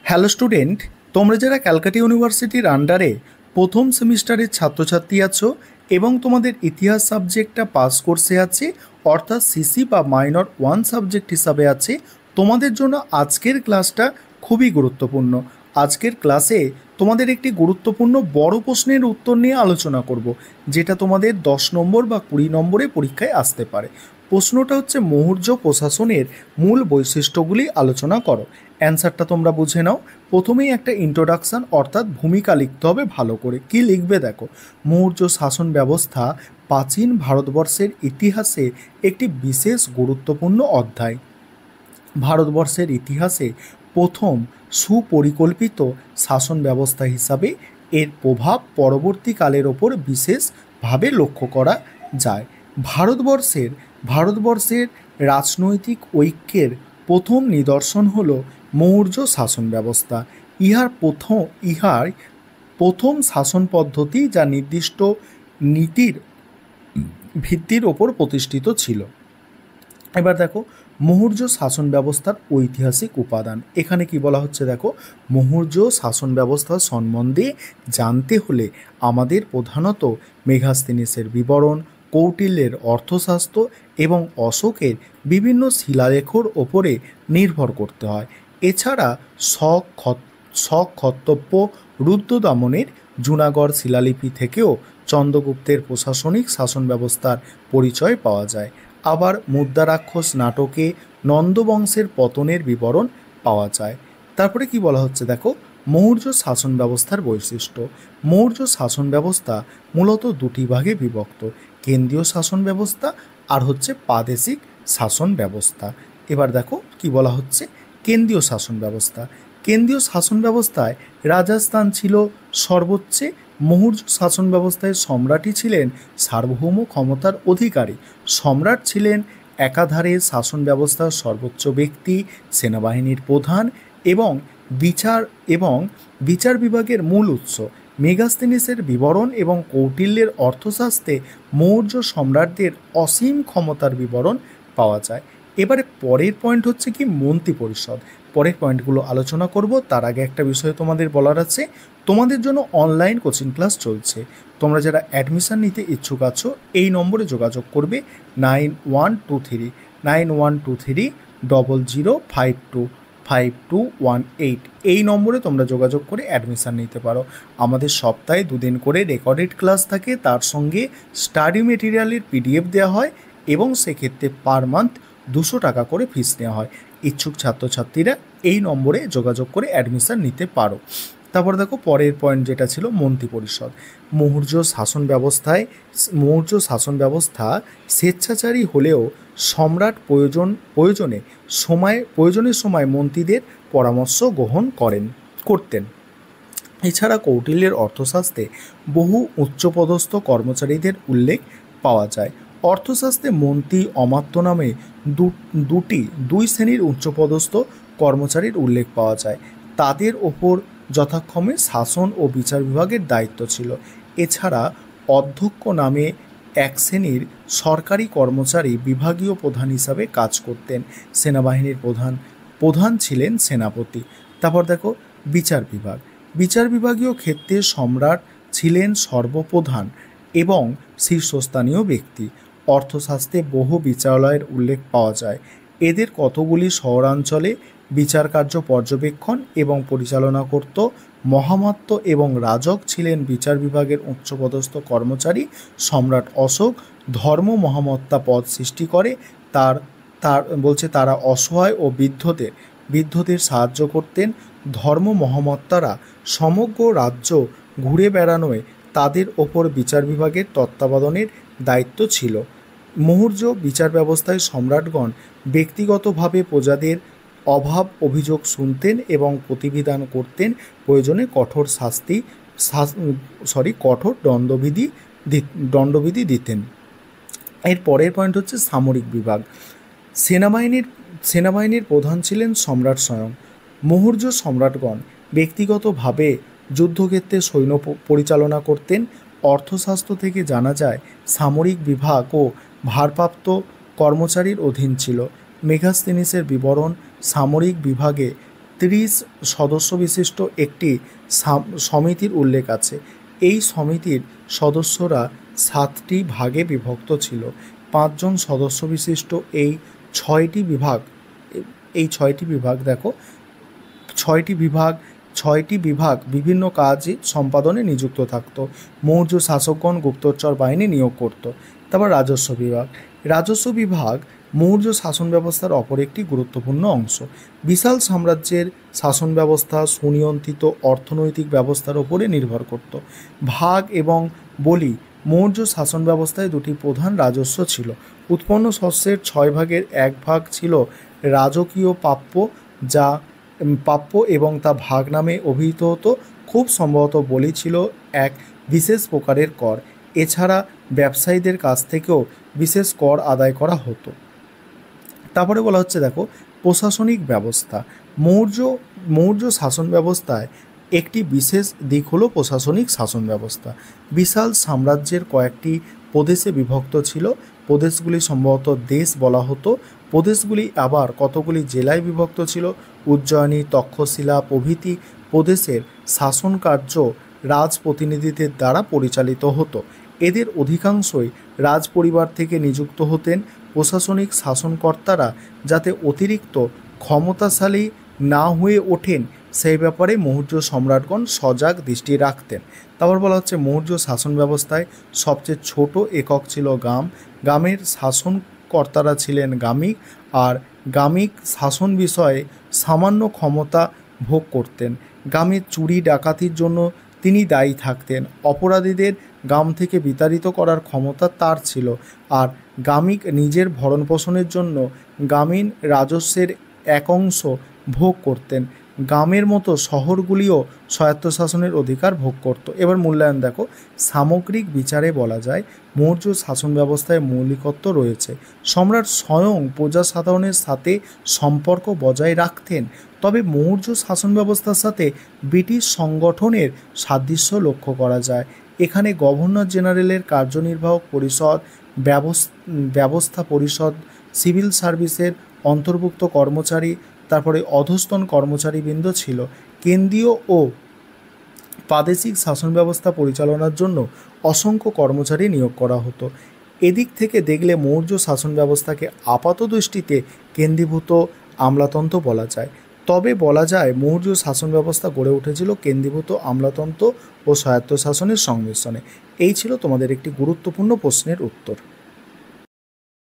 Hello student, তোমরা যারা ক্যালকাটা ইউনিভার্সিটির আন্ডারে প্রথম সেমিস্টারের ছাত্রছাত্রী আছো এবং তোমাদের ইতিহাস সাবজেক্টটা পাস কোর্সে আছে, অর্থাৎ সিসি বা মাইনর 1 সাবজেক্ট হিসাবে আছে, তোমাদের জন্য আজকের ক্লাসটা খুবই গুরুত্বপূর্ণ। আজকের ক্লাসে তোমাদের একটি গুরুত্বপূর্ণ বড় প্রশ্নের উত্তর নিয়ে আলোচনা করব, যেটা তোমাদের 10 নম্বর বা 20 নম্বরে পরীক্ষায় আসতে পারে। প্রশ্নটা হচ্ছে মৌর্য প্রশাসনের মূল বৈশিষ্ট্যগুলি আলোচনা করো। অ্যান্সারটা তোমরা বুঝে নাও। প্রথমেই একটা ইন্ট্রোডাকশান অর্থাৎ ভূমিকা লিখতে হবে ভালো করে। কি লিখবে দেখো, মৌর্য শাসন ব্যবস্থা প্রাচীন ভারতবর্ষের ইতিহাসে একটি বিশেষ গুরুত্বপূর্ণ অধ্যায়। ভারতবর্ষের ইতিহাসে প্রথম সুপরিকল্পিত শাসন ব্যবস্থা হিসাবে এর প্রভাব পরবর্তীকালের ওপর বিশেষভাবে লক্ষ্য করা যায়। ভারতবর্ষের রাজনৈতিক ঐক্যের প্রথম নিদর্শন হল মৌর্য শাসন ব্যবস্থা। ইহার প্রথম শাসন পদ্ধতি যা নির্দিষ্ট নীতির ভিত্তির ওপর প্রতিষ্ঠিত ছিল। এবার দেখো মৌর্য শাসন ব্যবস্থার ঐতিহাসিক উপাদান। এখানে কি বলা হচ্ছে দেখো, মৌর্য শাসন ব্যবস্থা সম্বন্ধে জানতে হলে আমাদের প্রধানত মেগাস্তিনিসের বিবরণ, কৌটিল্যের অর্থশাস্ত্র এবং অশোকের বিভিন্ন শিলালেখর ওপরে নির্ভর করতে হয়। এছাড়া শক-খত্তপ্য, রুদ্রদামনের জুনাগড় শিলালিপি থেকেও চন্দ্রগুপ্তের প্রশাসনিক শাসন ব্যবস্থার পরিচয় পাওয়া যায়। আবার মুদ্রারাক্ষস নাটকে নন্দবংশের পতনের বিবরণ পাওয়া যায়। তারপরে কি বলা হচ্ছে দেখো, মৌর্য শাসন ব্যবস্থার বৈশিষ্ট্য। মৌর্য শাসন ব্যবস্থা মূলত দুটি ভাগে বিভক্ত, কেন্দ্রীয় শাসন ব্যবস্থা আর হচ্ছে প্রাদেশিক শাসন ব্যবস্থা। এবার দেখো কি বলা হচ্ছে, কেন্দ্রীয় শাসন ব্যবস্থা। কেন্দ্রীয় শাসন ব্যবস্থায় রাজস্থান ছিল সর্বোচ্চে। মৌর্য শাসন ব্যবস্থায় সম্রাটই ছিলেন সার্বভৌম ক্ষমতার অধিকারী। সম্রাট ছিলেন একাধারে শাসন ব্যবস্থার সর্বোচ্চ ব্যক্তি, সেনাবাহিনীর প্রধান এবং বিচার বিভাগের মূল উৎস। মেগাস্তিনিসের বিবরণ এবং কৌটিল্যের অর্থশাস্ত্রে মৌর্য সম্রাটদের অসীম ক্ষমতার বিবরণ পাওয়া যায়। এবারে পরের পয়েন্ট হচ্ছে কি মন্ত্রী পরিষদ। পরের পয়েন্টগুলো আলোচনা করব, তার আগে একটা বিষয় তোমাদের বলার আছে। তোমাদের জন্য অনলাইন কোচিং ক্লাস চলছে। তোমরা যারা অ্যাডমিশান নিতে ইচ্ছুক আছো এই নম্বরে যোগাযোগ করবে 9123005218। এই নম্বরে তোমরা যোগাযোগ করে অ্যাডমিশান নিতে পারো। আমাদের সপ্তাহে 2 দিন করে রেকর্ডেড ক্লাস থাকে, তার সঙ্গে স্টাডি মেটেরিয়ালের PDF দেওয়া হয় এবং সেক্ষেত্রে পার মান্থ 200 টাকা করে ফিস নেওয়া হয়। ইচ্ছুক ছাত্রছাত্রীরা এই নম্বরে যোগাযোগ করে অ্যাডমিশান নিতে পারো। তারপর দেখো পরের পয়েন্ট যেটা ছিল মন্ত্রী পরিষদ। মৌর্য শাসন ব্যবস্থা স্বেচ্ছাচারী হলেও সম্রাট প্রয়োজনের সময় মন্ত্রীদের পরামর্শ গ্রহণ করতেন। এছাড়া কৌটিল্যের অর্থশাস্ত্রে বহু উচ্চপদস্থ কর্মচারীদের উল্লেখ পাওয়া যায়। অর্থশাস্ত্রে মন্ত্রী অমাত্য নামে দুই শ্রেণীর উচ্চপদস্থ কর্মচারীর উল্লেখ পাওয়া যায়। তাদের ওপর যথাক্রমে শাসন ও বিচার বিভাগের দায়িত্ব ছিল। এছাড়া অধ্যক্ষ নামে এক শ্রেণীর সরকারি কর্মচারী বিভাগীয় প্রধান হিসাবে কাজ করতেন। সেনাবাহিনীর প্রধান ছিলেন সেনাপতি। তারপর দেখো বিচার বিভাগীয় ক্ষেত্রে সম্রাট ছিলেন সর্বপ্রধান এবং শীর্ষস্থানীয় ব্যক্তি। অর্থশাস্ত্রে বহু বিচারালয়ের উল্লেখ পাওয়া যায়। এদের কতগুলি শহরাঞ্চলে বিচার কার্য পর্যবেক্ষণ এবং পরিচালনা করত। মহামাত্য এবং রাজক ছিলেন বিচার বিভাগের উচ্চপদস্থ কর্মচারী। সম্রাট অশোক ধর্ম মহামত্তা পদ সৃষ্টি করে। তারা অসহায় ও বৃদ্ধদের সাহায্য করতেন। ধর্ম মহামত্তারা সমগ্র রাজ্য ঘুরে বেড়ানোয় তাদের ওপর বিচার বিভাগের তত্ত্বাবধানের দায়িত্ব ছিল। মৌর্য বিচার ব্যবস্থায় সম্রাটগণ ব্যক্তিগতভাবে প্রজাদের অভাব অভিযোগ শুনতেন এবং প্রতিবিধান করতেন। প্রয়োজনে কঠোর দণ্ডবিধি দিতেন। এর পরের পয়েন্ট হচ্ছে সামরিক বিভাগ। সেনাবাহিনীর প্রধান ছিলেন সম্রাট স্বয়ং। মৌর্য সম্রাটগণ ব্যক্তিগতভাবে যুদ্ধক্ষেত্রে সৈন্য পরিচালনা করতেন। অর্থশাস্ত্র থেকে জানা যায় সামরিক বিভাগও ভারপ্রাপ্ত কর্মচারীর অধীন ছিল। মেগাস্তিনিসের বিবরণ সামরিক বিভাগে 30 সদস্য বিশিষ্ট একটি সমিতির উল্লেখ আছে। এই সমিতির সদস্যরা 7টি ভাগে বিভক্ত ছিল। 5 জন সদস্য বিশিষ্ট এই 6টি বিভাগ দেখো 6টি বিভাগ বিভিন্ন কাজ সম্পাদনে নিযুক্ত থাকতো। মৌর্য শাসকগণ গুপ্তচর বাহিনী নিয়োগ করত। তারপর রাজস্ব বিভাগ মৌর্য শাসন ব্যবস্থার অপর একটি গুরুত্বপূর্ণ অংশ। বিশাল সাম্রাজ্যের শাসন ব্যবস্থা সুনিয়ন্ত্রিত অর্থনৈতিক ব্যবস্থার উপরে নির্ভর করত। ভাগ এবং বলি মৌর্য শাসন ব্যবস্থায় দুটি প্রধান রাজস্ব ছিল। উৎপন্ন শস্যের 6 ভাগের 1 ভাগ ছিল রাজকীয় প্রাপ্য এবং তা ভাগ নামে অভিহিত হতো। খুব সম্ভবত বলি ছিল এক বিশেষ প্রকারের কর। এছাড়া ব্যবসায়ীদের কাছ থেকেও বিশেষ কর আদায় করা হতো। তারপরে বলা হচ্ছে দেখো প্রশাসনিক ব্যবস্থা। মৌর্য শাসন ব্যবস্থায় একটি বিশেষ দিক হলো প্রশাসনিক শাসন ব্যবস্থা। বিশাল সাম্রাজ্যের কয়েকটি প্রদেশে বিভক্ত ছিল। প্রদেশগুলি সম্ভবত দেশ বলা হতো। প্রদেশগুলি আবার কতগুলি জেলায় বিভক্ত ছিল। উজ্জয়িনী, তক্ষশিলা প্রভৃতি প্রদেশের শাসন কার্য রাজপ্রতিনিধিদের দ্বারা পরিচালিত হতো। এদের অধিকাংশই রাজপরিবার থেকে নিযুক্ত হতেন। প্রশাসনিক শাসনকর্তারা যাতে অতিরিক্ত ক্ষমতাশালী না হয়ে ওঠেন সেই ব্যাপারে মৌর্য সম্রাটগণ সজাগ দৃষ্টি রাখতেন। তারপর বলা হচ্ছে মৌর্য শাসন ব্যবস্থায় সবচেয়ে ছোট একক ছিল গ্রাম। গ্রামের শাসনকর্তারা ছিলেন গামিক, আর গামিক শাসন বিষয়ে সামান্য ক্ষমতা ভোগ করতেন। গ্রামে চুরি ডাকাতির জন্য তিনি দায়ী থাকতেন। অপরাধীদের গ্রাম থেকে বিতাড়িত করার ক্ষমতা তার ছিল। আর গামিক নিজের ভরণপোষণের জন্য গ্রামীণ রাজস্বের এক অংশ ভোগ করতেন। গ্রামের মতো শহরগুলিও স্বায়ত্তশাসনের অধিকার ভোগ করত। এবার মূল্যায়ন দেখো। সামগ্রিক বিচারে বলা যায় মৌর্য শাসন ব্যবস্থায় মৌলিকত্ব রয়েছে। সম্রাট স্বয়ং প্রজাসাধারণের সাথে সম্পর্ক বজায় রাখতেন। তবে মৌর্য শাসন ব্যবস্থার সাথে ব্রিটিশ সংগঠনের সাদৃশ্য লক্ষ্য করা যায়। এখানে গভর্নর জেনারেলের কার্যনির্বাহক পরিষদ, ব্যবস্থা পরিষদ, সিভিল সার্ভিসের অন্তর্ভুক্ত কর্মচারী, তারপরে অধস্তন কর্মচারীবৃন্দ ছিল। কেন্দ্রীয় ও প্রাদেশিক শাসন ব্যবস্থা পরিচালনার জন্য অসংখ্য কর্মচারী নিয়োগ করা হতো। এদিক থেকে দেখলে মৌর্য শাসন ব্যবস্থাকে আপাতদৃষ্টিতে কেন্দ্রীভূত আমলাতন্ত্র বলা যায়। তবে বলা যায় মৌর্য শাসন ব্যবস্থা গড়ে উঠেছিল কেন্দ্রীভূত আমলাতন্ত্র ও স্বায়ত্তশাসনের সংমিশ্রণে। এই ছিল তোমাদের একটি গুরুত্বপূর্ণ প্রশ্নের উত্তর।